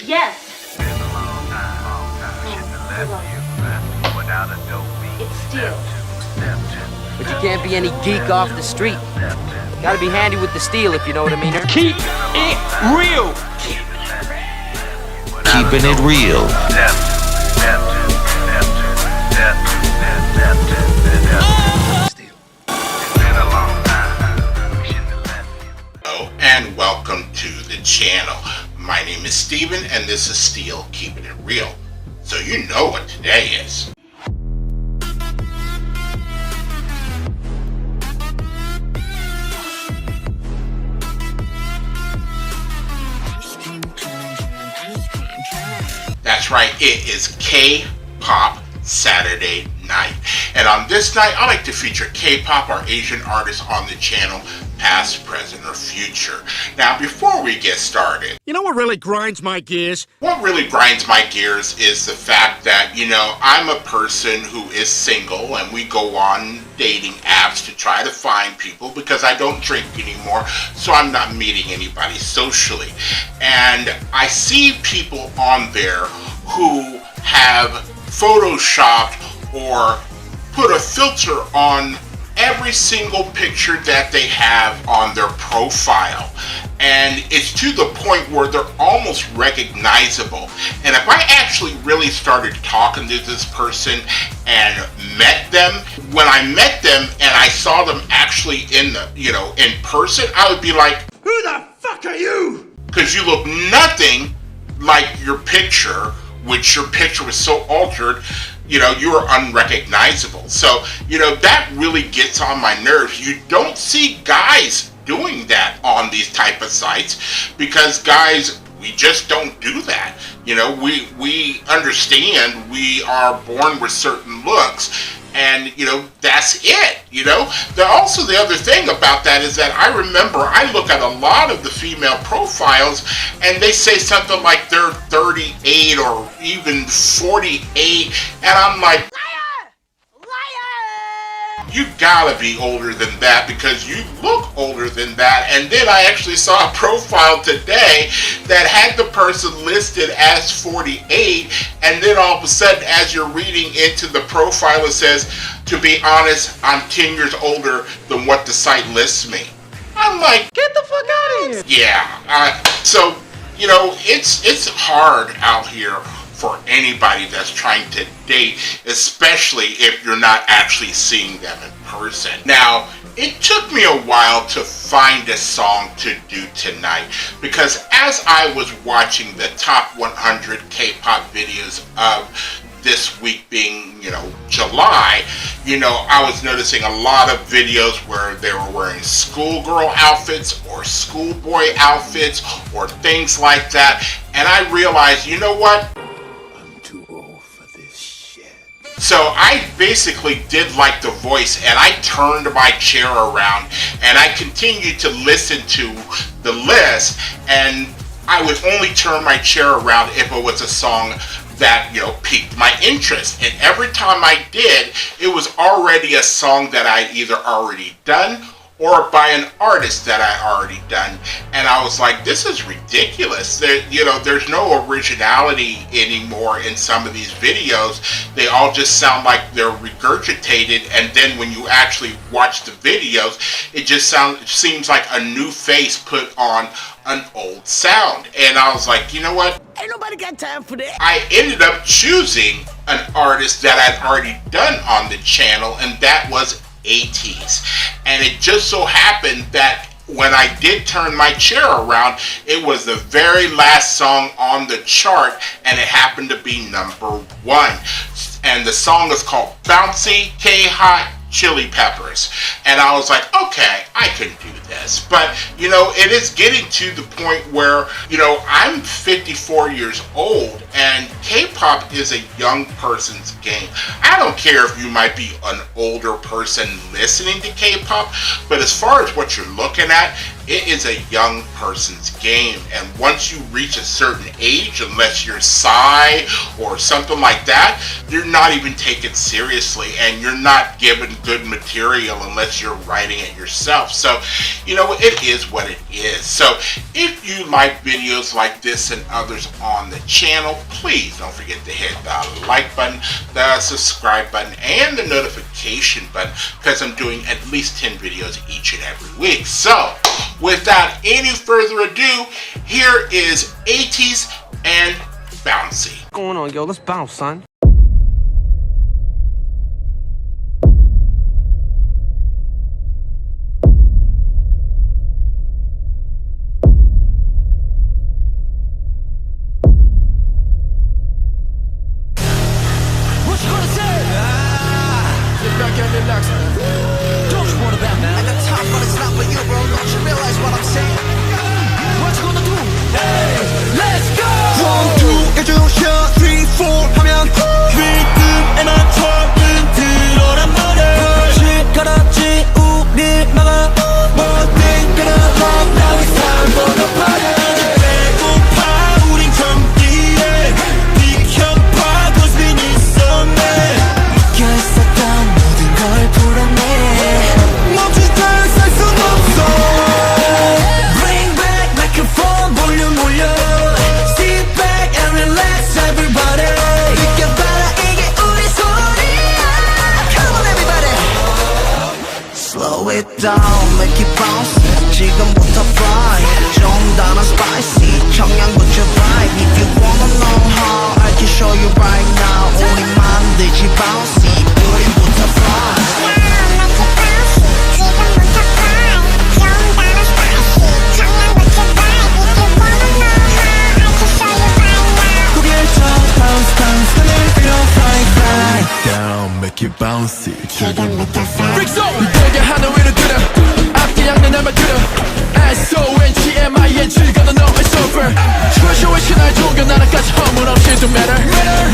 Yes. It's steel. But you can't be any geek off the street. Gotta be handy with the steel, if you know what I mean. Keep it real. Keeping it real. Hello and welcome to the channel. My name is Steven and this is Steel Keeping It Real. So you know what today is. That's right, it is K-Pop Saturday night. And on this night, I like to feature K-Pop or Asian artists on the channel, past, present, or future. Now, before we get started, you know what really grinds my gears? What really grinds my gears is the fact that, I'm a person who is single and we go on dating apps to try to find people because I don't drink anymore, so I'm not meeting anybody socially. And I see people on there who have photoshopped or put a filter on every single picture that they have on their profile, and it's to the point where they're almost recognizable. And if I actually really started talking to this person and met them, when I met them and I saw them actually in person, I would be like, Who the fuck are you? because you look nothing like your picture, which your picture was so altered, you are unrecognizable. So, that really gets on my nerves. You don't see guys doing that on these type of sites because guys, we just don't do that. We understand we are born with certain looks, and that's it. Also, the other thing about that is that I remember I look at a lot of the female profiles and they say something like they're 38 or even 48, and I'm like, you gotta be older than that because you look older than that. And then I actually saw a profile today that had the person listed as 48, and then all of a sudden as you're reading into the profile it says, to be honest, I'm 10 years older than what the site lists me. I'm like, Get the fuck out of here! yeah. So, it's hard out here for anybody that's trying to date, especially if you're not actually seeing them in person. Now, it took me a while to find a song to do tonight because as I was watching the top 100 K-pop videos of this week being, July, I was noticing a lot of videos where they were wearing schoolgirl outfits or schoolboy outfits or things like that. And I realized, you know what? So I basically did like the voice, and I turned my chair around and I continued to listen to the list, and I would only turn my chair around if it was a song that piqued my interest. And every time I did, it was already a song that I either already done or by an artist that I already done. And I was like, this is ridiculous. There's no originality anymore in some of these videos. They all just sound like they're regurgitated, and then when you actually watch the videos, it just seems like a new face put on an old sound. And I was like, you know what? Ain't nobody got time for that. I ended up choosing an artist that I'd already done on the channel, and that was ATEEZ. And it just so happened that when I did turn my chair around, it was the very last song on the chart, and it happened to be number 1. And the song is called Bouncy K-Hot Chili Peppers. And I was like, okay, I can do this. But, it is getting to the point where, I'm 54 years old and K-pop is a young person's game. I don't care if you might be an older person listening to K-pop, but as far as what you're looking at, it is a young person's game, and once you reach a certain age, unless you're Psy or something like that, you're not even taken seriously, and you're not given good material unless you're writing it yourself. So, you know, it is what it is. So, if you like videos like this and others on the channel, please don't forget to hit the like button, the subscribe button, and the notification button, because I'm doing at least 10 videos each and every week. So, without any further ado, here is ATEEZ and Bouncy. What's going on, yo? Let's bounce, son. Down, make it bounce. 지금부터 fly. 좀 더 spicy. 청양 put your vibe. If you wanna know how, I can show you right now. 우리 만들지 bouncy. 우리부터 fly. Down, make it bouncy. 지금부터 fly. Freak zone. 이대게 하늘 위로 들어. 앞뒤 양내 날만 들어. SONGMIN 즐거운 너의 surfer. 초쇼의 신화의 종교 나라까지 허물 없이 don't matter.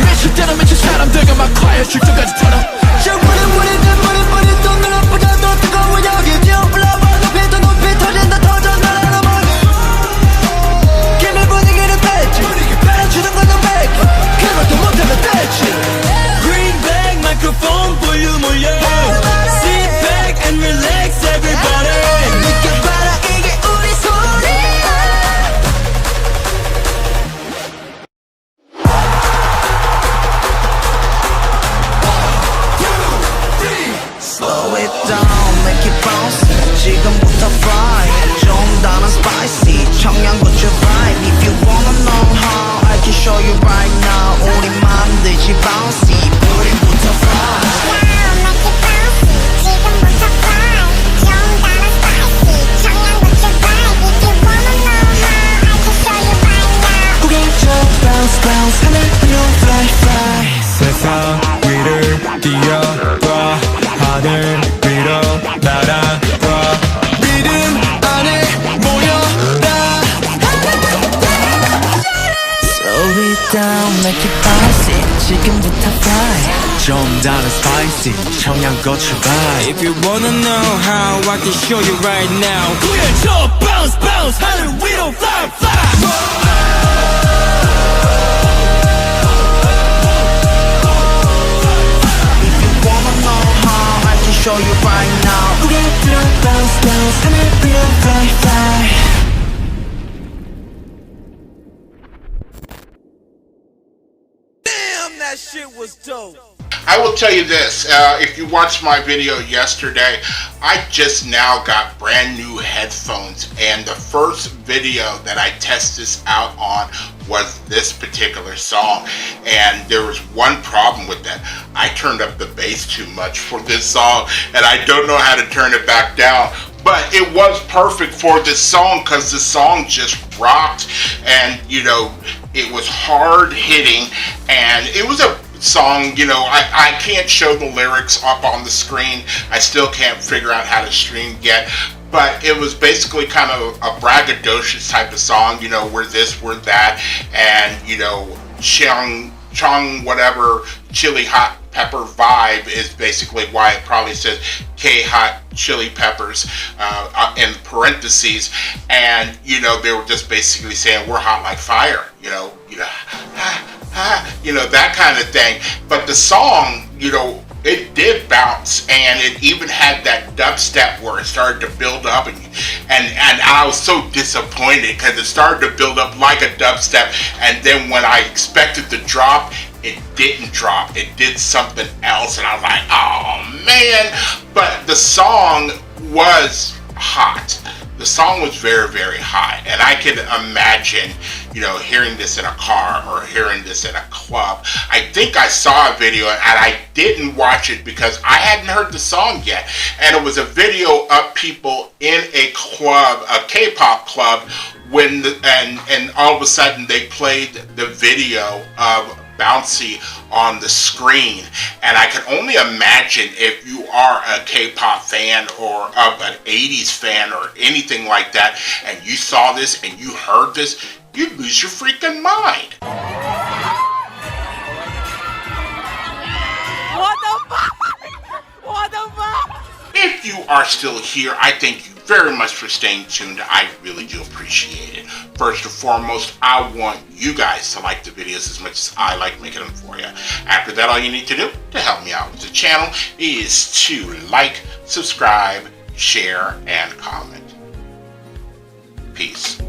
미칠 때는 미친 사람들과 막 quiet 출전까지 털어. 또 눈앞보다 더 뜨거워 여기 뛰어 불러봐. 높이도 높이 터진다 터져 나라로 멀리. 김의 분위기를 뺐지. 주는 건넌 백. 그것도 못하면 됐지. Microphone 볼륨 올려. Sit back and relax everybody. 느껴봐라 이게 우리 소리야. Slow it down, make it bounce. 지금부터 fly. 좀 더 spicy. 청양 put your vibe. If you wanna know how, I can show you right now. 우리 만들지 bouncy. 우리부터 fly. Bounce, bounce, 하늘 위로 fly, fly. 세상 위를 뛰어봐. 하늘 위로 날아가. 믿음 안에 모여라. Slow it down, make it bouncy. 지금부터 fly. 좀 더 spicy. 청양고추 vibe. If you wanna know how, I can show you right now. 구해줘 bounce, bounce, 하늘 위로 fly, fly. Show you right now. 우리 들어 bounce, bounce. 하늘 위로 fly, fly. Damn, that shit was dope. I will tell you this, if you watched my video yesterday, I just now got brand new headphones, and the first video that I test this out on was this particular song, and there was one problem with that. I turned up the bass too much for this song, and I don't know how to turn it back down. But it was perfect for this song because the song just rocked, and you know, it was hard hitting, and it was a song, you know, I can't show the lyrics up on the screen. I still can't figure out how to stream yet, but it was basically kind of a braggadocious type of song, you know, we're this, we're that, and you know, Cheongyang whatever, chili hot pepper vibe is basically why it probably says K-Hot Chili Peppers in parentheses. And, you know, they were just basically saying, we're hot like fire, you know, that kind of thing. But the song, you know, it did bounce, and it even had that dubstep where it started to build up, and I was so disappointed because it started to build up like a dubstep, and then when I expected to drop, it didn't drop. It did something else, and I was like, oh man. But the song was hot. The song was very, very hot, and I can imagine, you know, hearing this in a car or hearing this in a club. I think I saw a video, and I didn't watch it because I hadn't heard the song yet, and it was a video of people in a club, a K-pop club, when and all of a sudden they played the video of Bouncy on the screen, and I can only imagine if you are a K-pop fan or of an ATEEZ fan or anything like that, and you saw this and you heard this, you'd lose your freaking mind. What the fuck? What the fuck? If you are still here, I thank you very much for staying tuned. I really do appreciate it. First and foremost, I want you guys to like the videos as much as I like making them for you. After that, all you need to do to help me out with the channel is to like, subscribe, share, and comment. Peace.